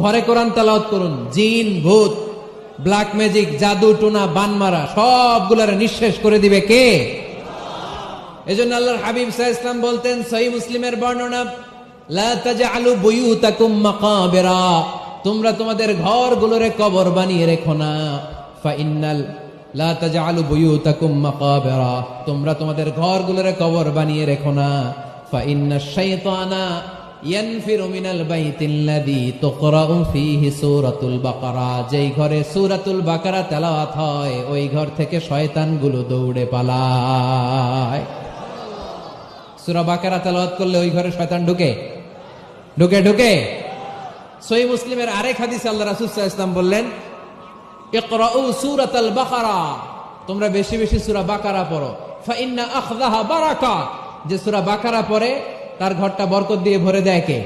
ঘরে কোরআন তেলাওয়াত করুন। জিন ভূত ব্ল্যাক ম্যাজিক জাদু টুনা বানমারা সবগুলার নিঃশেষ করে দিবে কে? এজন্য আল্লাহর হাবিব সাল্লাল্লাহু আলাইহি ওয়াসাল্লাম বলতেন, সহিহ মুসলিমের বর্ণনা, লা তাজআলু বুয়ুতাকুম মাকাবিরা, তোমরা তোমাদের ঘরগুলোরে কবর বানিয়ে রেখো না। ফা ইন্নাল লা তাজআলু বুয়ুতাকুম মাকাবিরা, তোমরা তোমাদের ঘরগুলোরে কবর বানিয়ে রেখো না। ফা ইন্নাশ শাইতানা ইয়ানফিরু মিনাল বাইতিল্লাযী তুকরাউ ফীহি সূরাতুল বাকারা, যেই ঘরে সূরাতুল বাকারা তেলাওয়াত হয় ওই ঘর থেকে শয়তানগুলো দৌড়ে পালায়। সূরা বাকারা তেলাওয়াত করলে ওই ঘরে শয়তান ঢুকে ঢুকে ঢুকে সহিহ মুসলিমের আরেক হাদিসে আল্লাহ রাসূল সাল্লাল্লাহু আলাইহি ওয়াসাল্লাম বললেন, ইকরাউ সূরাতাল বাকারা, তোমরা বেশি বেশি সূরা বাকারা পড়ো। ফা ইন্না আখযাহা বারাকা, যে সূরা বাকারা পড়ে তার ঘরটা বরকত দিয়ে ভরে দেয় কে?